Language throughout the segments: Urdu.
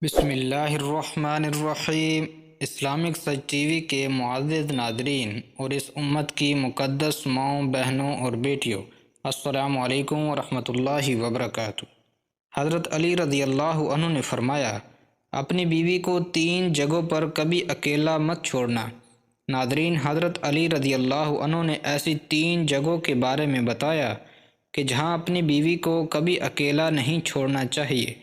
بسم اللہ الرحمن الرحیم۔ اسلامک سچ ٹی وی کے معزز ناظرین اور اس امت کی مقدس ماؤں، بہنوں اور بیٹیوں، السلام علیکم ورحمۃ اللہ وبرکاتہ۔ حضرت علی رضی اللہ عنہ نے فرمایا، اپنی بیوی کو 3 جگہوں پر کبھی اکیلا مت چھوڑنا۔ ناظرین، حضرت علی رضی اللہ عنہ نے ایسی 3 جگہوں کے بارے میں بتایا کہ جہاں اپنی بیوی کو کبھی اکیلا نہیں چھوڑنا چاہیے،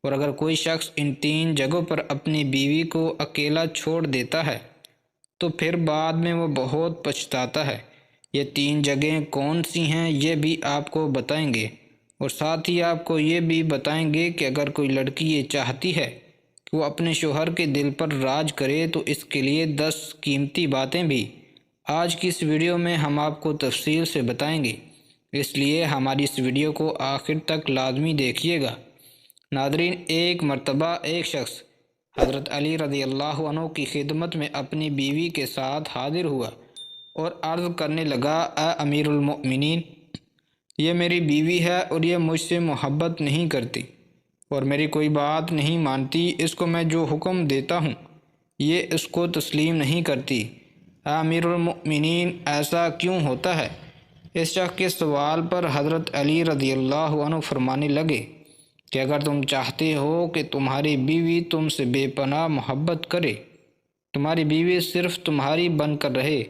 اور اگر کوئی شخص ان 3 جگہوں پر اپنی بیوی کو اکیلا چھوڑ دیتا ہے تو پھر بعد میں وہ بہت پچھتاتا ہے۔ یہ 3 جگہیں کون سی ہیں یہ بھی آپ کو بتائیں گے، اور ساتھ ہی آپ کو یہ بھی بتائیں گے کہ اگر کوئی لڑکی یہ چاہتی ہے کہ وہ اپنے شوہر کے دل پر راج کرے تو اس کے لیے 10 قیمتی باتیں بھی آج کی اس ویڈیو میں ہم آپ کو تفصیل سے بتائیں گے، اس لیے ہماری اس ویڈیو کو آخر تک لازمی دیکھیے گا۔ ناظرین، ایک مرتبہ ایک شخص حضرت علی رضی اللہ عنہ کی خدمت میں اپنی بیوی کے ساتھ حاضر ہوا اور عرض کرنے لگا، اے امیر المؤمنین، یہ میری بیوی ہے اور یہ مجھ سے محبت نہیں کرتی اور میری کوئی بات نہیں مانتی، اس کو میں جو حکم دیتا ہوں یہ اس کو تسلیم نہیں کرتی۔ اے امیر المؤمنین، ایسا کیوں ہوتا ہے؟ اس شخص کے سوال پر حضرت علی رضی اللہ عنہ فرمانے لگے کہ اگر تم چاہتے ہو کہ تمہاری بیوی تم سے بے پناہ محبت کرے، تمہاری بیوی صرف تمہاری بن کر رہے،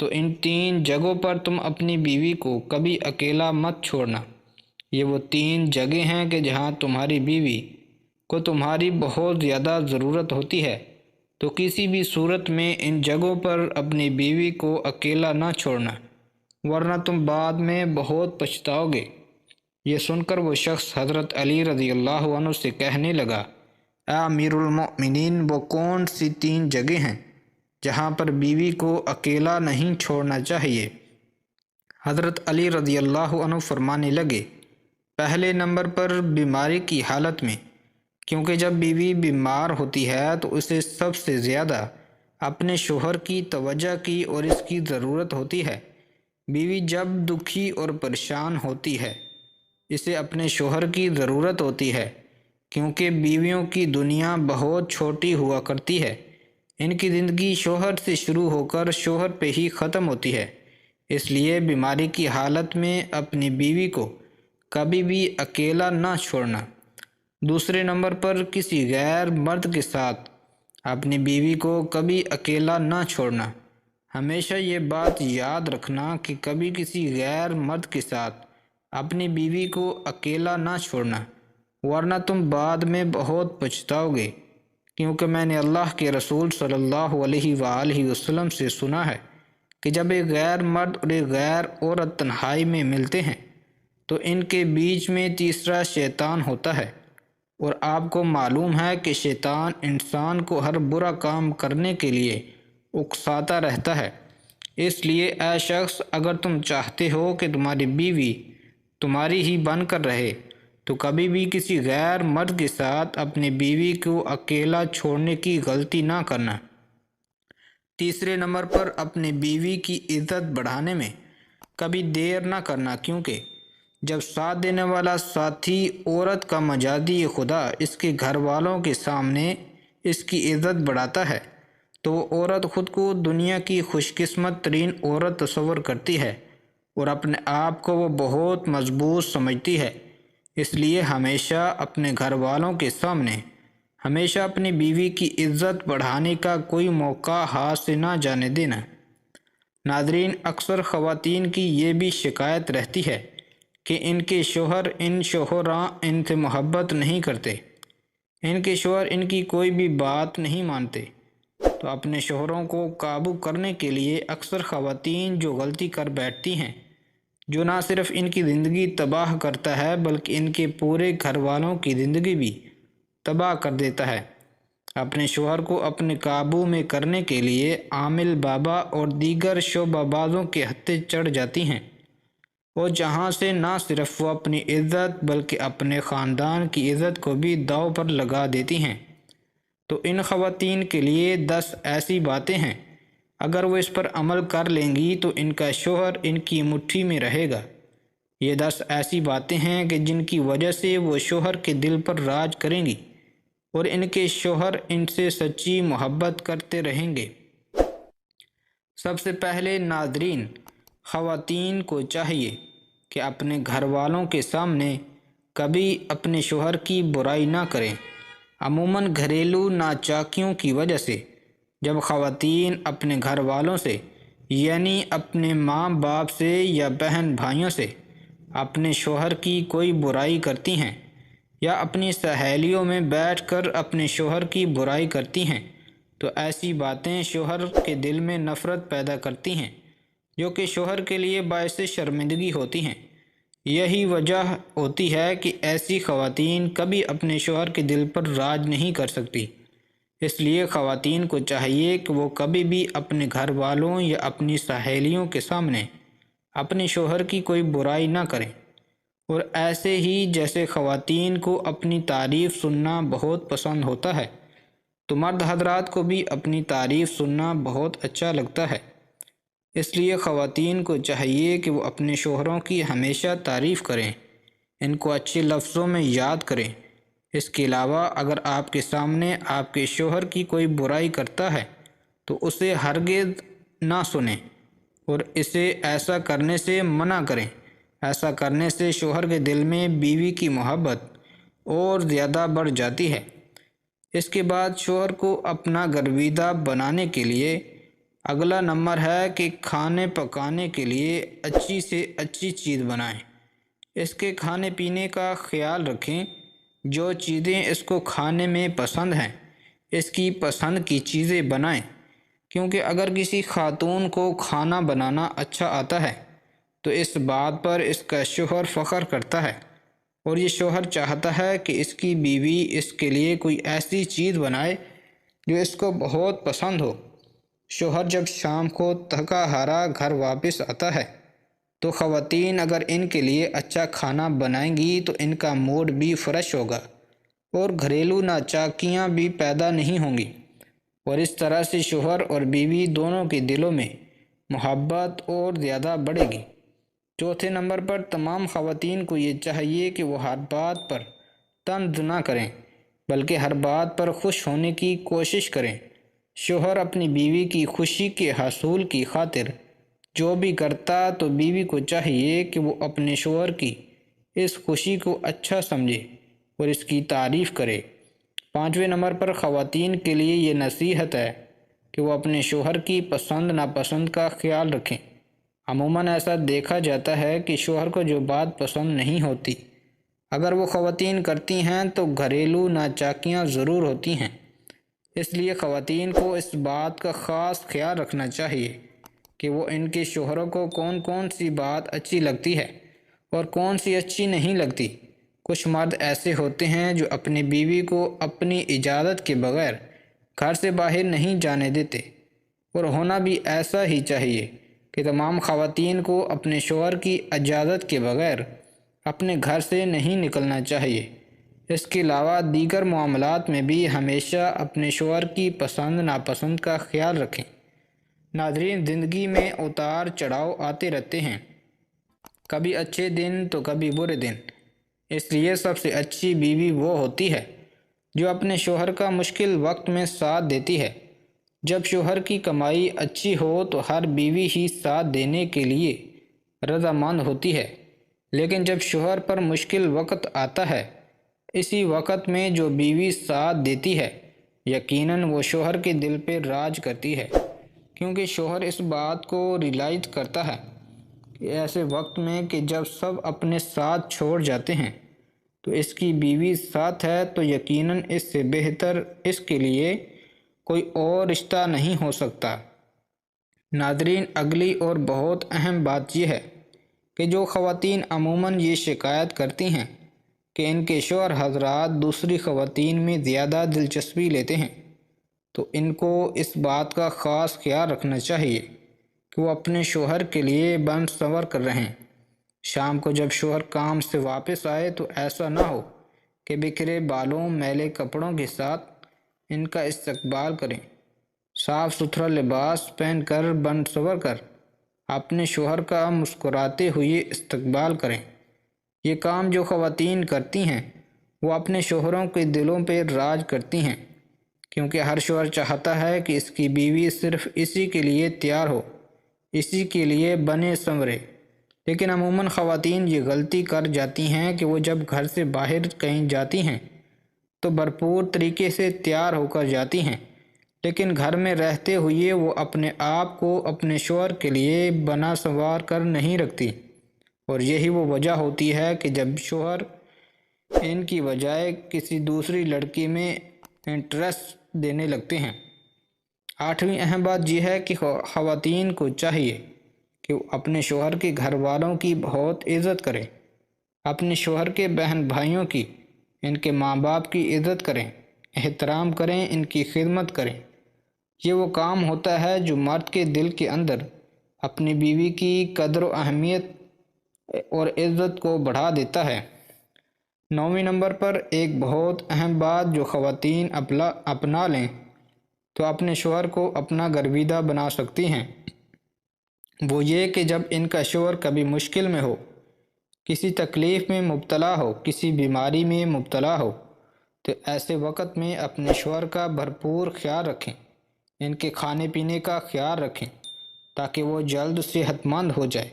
تو ان 3 جگہوں پر تم اپنی بیوی کو کبھی اکیلا مت چھوڑنا۔ یہ وہ 3 جگہیں ہیں کہ جہاں تمہاری بیوی کو تمہاری بہت زیادہ ضرورت ہوتی ہے، تو کسی بھی صورت میں ان جگہوں پر اپنی بیوی کو اکیلا نہ چھوڑنا، ورنہ تم بعد میں بہت پچھتاؤ گے۔ یہ سن کر وہ شخص حضرت علی رضی اللہ عنہ سے کہنے لگا، اے امیر المؤمنین، وہ کون سی 3 جگہیں ہیں جہاں پر بیوی کو اکیلا نہیں چھوڑنا چاہیے؟ حضرت علی رضی اللہ عنہ فرمانے لگے، پہلے نمبر پر بیماری کی حالت میں، کیونکہ جب بیوی بیمار ہوتی ہے تو اسے سب سے زیادہ اپنے شوہر کی توجہ کی اور اس کی ضرورت ہوتی ہے۔ بیوی جب دکھی اور پریشان ہوتی ہے، اسے اپنے شوہر کی ضرورت ہوتی ہے، کیونکہ بیویوں کی دنیا بہت چھوٹی ہوا کرتی ہے۔ ان کی زندگی شوہر سے شروع ہو کر شوہر پہ ہی ختم ہوتی ہے، اس لیے بیماری کی حالت میں اپنی بیوی کو کبھی بھی اکیلا نہ چھوڑنا۔ دوسرے نمبر پر کسی غیر مرد کے ساتھ اپنی بیوی کو کبھی اکیلا نہ چھوڑنا۔ ہمیشہ یہ بات یاد رکھنا کہ کبھی کسی غیر مرد کے ساتھ اپنی بیوی کو اکیلا نہ چھوڑنا، ورنہ تم بعد میں بہت پچھتاؤ گے، کیونکہ میں نے اللہ کے رسول صلی اللہ علیہ وآلہ وسلم سے سنا ہے کہ جب ایک غیر مرد اور ایک غیر عورت تنہائی میں ملتے ہیں تو ان کے بیچ میں تیسرا شیطان ہوتا ہے، اور آپ کو معلوم ہے کہ شیطان انسان کو ہر برا کام کرنے کے لیے اکساتا رہتا ہے۔ اس لیے اے شخص، اگر تم چاہتے ہو کہ تمہاری بیوی تمہاری ہی بن کر رہے تو کبھی بھی کسی غیر مرد کے ساتھ اپنی بیوی کو اکیلا چھوڑنے کی غلطی نہ کرنا۔ تیسرے نمبر پر اپنی بیوی کی عزت بڑھانے میں کبھی دیر نہ کرنا، کیونکہ جب ساتھ دینے والا ساتھی عورت کا مجازی خدا اس کے گھر والوں کے سامنے اس کی عزت بڑھاتا ہے تو وہ عورت خود کو دنیا کی خوش قسمت ترین عورت تصور کرتی ہے اور اپنے آپ کو وہ بہت مضبوط سمجھتی ہے۔ اس لیے ہمیشہ اپنے گھر والوں کے سامنے ہمیشہ اپنی بیوی کی عزت بڑھانے کا کوئی موقع ہاتھ سے نہ جانے دینا۔ ناظرین، اکثر خواتین کی یہ بھی شکایت رہتی ہے کہ ان کے شوہر شوہراں ان سے محبت نہیں کرتے، ان کے شوہر ان کی کوئی بھی بات نہیں مانتے۔ تو اپنے شوہروں کو قابو کرنے کے لیے اکثر خواتین جو غلطی کر بیٹھتی ہیں، جو نہ صرف ان کی زندگی تباہ کرتا ہے بلکہ ان کے پورے گھر والوں کی زندگی بھی تباہ کر دیتا ہے، اپنے شوہر کو اپنے قابو میں کرنے کے لیے عامل بابا اور دیگر شعبہ بازوں کے ہتھے چڑھ جاتی ہیں، اور جہاں سے نہ صرف وہ اپنی عزت بلکہ اپنے خاندان کی عزت کو بھی داؤ پر لگا دیتی ہیں۔ تو ان خواتین کے لیے 10 ایسی باتیں ہیں، اگر وہ اس پر عمل کر لیں گی تو ان کا شوہر ان کی مٹھی میں رہے گا۔ یہ 10 ایسی باتیں ہیں کہ جن کی وجہ سے وہ شوہر کے دل پر راج کریں گی، اور ان کے شوہر ان سے سچی محبت کرتے رہیں گے۔ سب سے پہلے ناظرین، خواتین کو چاہیے کہ اپنے گھر والوں کے سامنے کبھی اپنے شوہر کی برائی نہ کریں۔ عموماً گھریلو ناچاکیوں کی وجہ سے جب خواتین اپنے گھر والوں سے یعنی اپنے ماں باپ سے یا بہن بھائیوں سے اپنے شوہر کی کوئی برائی کرتی ہیں یا اپنی سہیلیوں میں بیٹھ کر اپنے شوہر کی برائی کرتی ہیں تو ایسی باتیں شوہر کے دل میں نفرت پیدا کرتی ہیں، جو کہ شوہر کے لیے باعث شرمندگی ہوتی ہیں۔ یہی وجہ ہوتی ہے کہ ایسی خواتین کبھی اپنے شوہر کے دل پر راج نہیں کر سکتی۔ اس لیے خواتین کو چاہیے کہ وہ کبھی بھی اپنے گھر والوں یا اپنی سہیلیوں کے سامنے اپنے شوہر کی کوئی برائی نہ کریں۔ اور ایسے ہی جیسے خواتین کو اپنی تعریف سننا بہت پسند ہوتا ہے تو مرد حضرات کو بھی اپنی تعریف سننا بہت اچھا لگتا ہے۔ اس لیے خواتین کو چاہیے کہ وہ اپنے شوہروں کی ہمیشہ تعریف کریں، ان کو اچھے لفظوں میں یاد کریں۔ اس کے علاوہ اگر آپ کے سامنے آپ کے شوہر کی کوئی برائی کرتا ہے تو اسے ہرگز نہ سنیں اور اسے ایسا کرنے سے منع کریں۔ ایسا کرنے سے شوہر کے دل میں بیوی کی محبت اور زیادہ بڑھ جاتی ہے۔ اس کے بعد شوہر کو اپنا گرویدہ بنانے کے لیے اگلا نمبر ہے کہ کھانے پکانے کے لیے اچھی سے اچھی چیز بنائیں۔ اس کے کھانے پینے کا خیال رکھیں، جو چیزیں اس کو کھانے میں پسند ہیں اس کی پسند کی چیزیں بنائیں، کیونکہ اگر کسی خاتون کو کھانا بنانا اچھا آتا ہے تو اس بات پر اس کا شوہر فخر کرتا ہے اور یہ شوہر چاہتا ہے کہ اس کی بیوی اس کے لیے کوئی ایسی چیز بنائے جو اس کو بہت پسند ہو۔ شوہر جب شام کو تھکا ہارا گھر واپس آتا ہے تو خواتین اگر ان کے لیے اچھا کھانا بنائیں گی تو ان کا موڈ بھی فریش ہوگا اور گھریلو ناچاکیاں بھی پیدا نہیں ہوں گی، اور اس طرح سے شوہر اور بیوی دونوں کے دلوں میں محبت اور زیادہ بڑھے گی۔ چوتھے نمبر پر تمام خواتین کو یہ چاہیے کہ وہ ہر بات پر طنز نہ کریں بلکہ ہر بات پر خوش ہونے کی کوشش کریں۔ شوہر اپنی بیوی کی خوشی کے حصول کی خاطر جو بھی کرتا تو بیوی کو چاہیے کہ وہ اپنے شوہر کی اس خوشی کو اچھا سمجھے اور اس کی تعریف کرے۔ پانچویں نمبر پر خواتین کے لیے یہ نصیحت ہے کہ وہ اپنے شوہر کی پسند ناپسند کا خیال رکھیں۔ عموماً ایسا دیکھا جاتا ہے کہ شوہر کو جو بات پسند نہیں ہوتی اگر وہ خواتین کرتی ہیں تو گھریلو ناچاکیاں ضرور ہوتی ہیں۔ اس لیے خواتین کو اس بات کا خاص خیال رکھنا چاہیے کہ وہ ان کے شوہروں کو کون کون سی بات اچھی لگتی ہے اور کون سی اچھی نہیں لگتی۔ کچھ مرد ایسے ہوتے ہیں جو اپنی بیوی کو اپنی اجازت کے بغیر گھر سے باہر نہیں جانے دیتے، اور ہونا بھی ایسا ہی چاہیے کہ تمام خواتین کو اپنے شوہر کی اجازت کے بغیر اپنے گھر سے نہیں نکلنا چاہیے۔ اس کے علاوہ دیگر معاملات میں بھی ہمیشہ اپنے شوہر کی پسند ناپسند کا خیال رکھیں۔ ناظرین، زندگی میں اتار چڑھاؤ آتے رہتے ہیں، کبھی اچھے دن تو کبھی برے دن۔ اس لیے سب سے اچھی بیوی وہ ہوتی ہے جو اپنے شوہر کا مشکل وقت میں ساتھ دیتی ہے۔ جب شوہر کی کمائی اچھی ہو تو ہر بیوی ہی ساتھ دینے کے لیے رضامند ہوتی ہے، لیکن جب شوہر پر مشکل وقت آتا ہے اسی وقت میں جو بیوی ساتھ دیتی ہے یقیناً وہ شوہر کے دل پہ راج کرتی ہے، کیونکہ شوہر اس بات کو ریلائز کرتا ہے کہ ایسے وقت میں کہ جب سب اپنے ساتھ چھوڑ جاتے ہیں تو اس کی بیوی ساتھ ہے تو یقیناً اس سے بہتر اس کے لیے کوئی اور رشتہ نہیں ہو سکتا۔ ناظرین، اگلی اور بہت اہم بات یہ ہے کہ جو خواتین عموماً یہ شکایت کرتی ہیں کہ ان کے شوہر حضرات دوسری خواتین میں زیادہ دلچسپی لیتے ہیں تو ان کو اس بات کا خاص خیال رکھنا چاہیے کہ وہ اپنے شوہر کے لیے بن سنور کر رہیں۔ شام کو جب شوہر کام سے واپس آئے تو ایسا نہ ہو کہ بکھرے بالوں میلے کپڑوں کے ساتھ ان کا استقبال کریں۔ صاف ستھرا لباس پہن کر بن سنور کر اپنے شوہر کا مسکراتے ہوئے استقبال کریں۔ یہ کام جو خواتین کرتی ہیں وہ اپنے شوہروں کے دلوں پہ راج کرتی ہیں، کیونکہ ہر شوہر چاہتا ہے کہ اس کی بیوی صرف اسی کے لیے تیار ہو، اسی کے لیے بنے سنورے۔ لیکن عموماً خواتین یہ غلطی کر جاتی ہیں کہ وہ جب گھر سے باہر کہیں جاتی ہیں تو بھرپور طریقے سے تیار ہو کر جاتی ہیں، لیکن گھر میں رہتے ہوئے وہ اپنے آپ کو اپنے شوہر کے لیے بنا سنوار کر نہیں رکھتی، اور یہی وہ وجہ ہوتی ہے کہ جب شوہر ان کی بجائے کسی دوسری لڑکی میں انٹرسٹ دینے لگتے ہیں۔ آٹھویں اہم بات یہ ہے کہ خواتین کو چاہیے کہ وہ اپنے شوہر کے گھر والوں کی بہت عزت کریں، اپنے شوہر کے بہن بھائیوں کی، ان کے ماں باپ کی عزت کریں، احترام کریں، ان کی خدمت کریں۔ یہ وہ کام ہوتا ہے جو مرد کے دل کے اندر اپنی بیوی کی قدر و اہمیت اور عزت کو بڑھا دیتا ہے۔ 9ویں نمبر پر ایک بہت اہم بات جو خواتین اپنا لیں تو اپنے شوہر کو اپنا گرویدہ بنا سکتی ہیں، وہ یہ کہ جب ان کا شوہر کبھی مشکل میں ہو، کسی تکلیف میں مبتلا ہو، کسی بیماری میں مبتلا ہو، تو ایسے وقت میں اپنے شوہر کا بھرپور خیال رکھیں، ان کے کھانے پینے کا خیال رکھیں تاکہ وہ جلد صحت مند ہو جائے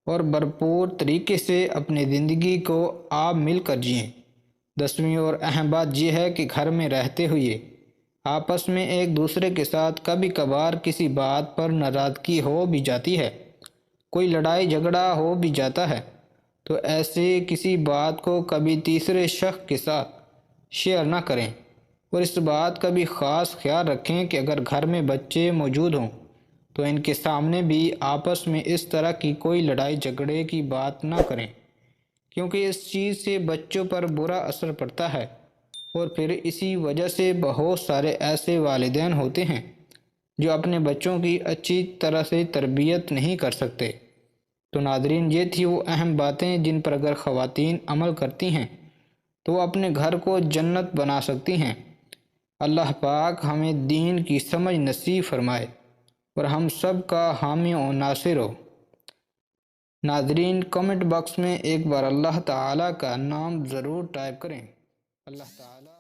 اور بھرپور طریقے سے اپنی زندگی کو آپ مل کر جئیں۔ 10ویں اور اہم بات یہ ہے کہ گھر میں رہتے ہوئے آپس میں ایک دوسرے کے ساتھ کبھی کبھار کسی بات پر ناراضگی ہو بھی جاتی ہے، کوئی لڑائی جھگڑا ہو بھی جاتا ہے، تو ایسے کسی بات کو کبھی تیسرے شخص کے ساتھ شیئر نہ کریں، اور اس بات کا بھی خاص خیال رکھیں کہ اگر گھر میں بچے موجود ہوں تو ان کے سامنے بھی آپس میں اس طرح کی کوئی لڑائی جھگڑے کی بات نہ کریں، کیونکہ اس چیز سے بچوں پر برا اثر پڑتا ہے، اور پھر اسی وجہ سے بہت سارے ایسے والدین ہوتے ہیں جو اپنے بچوں کی اچھی طرح سے تربیت نہیں کر سکتے۔ تو ناظرین، یہ تھی وہ اہم باتیں جن پر اگر خواتین عمل کرتی ہیں تو وہ اپنے گھر کو جنت بنا سکتی ہیں۔ اللہ پاک ہمیں دین کی سمجھ نصیب فرمائے اور ہم سب کا حامی و ناصر ہو۔ ناظرین، کمنٹ باکس میں ایک بار اللہ تعالیٰ کا نام ضرور ٹائپ کریں۔ اللہ تعالیٰ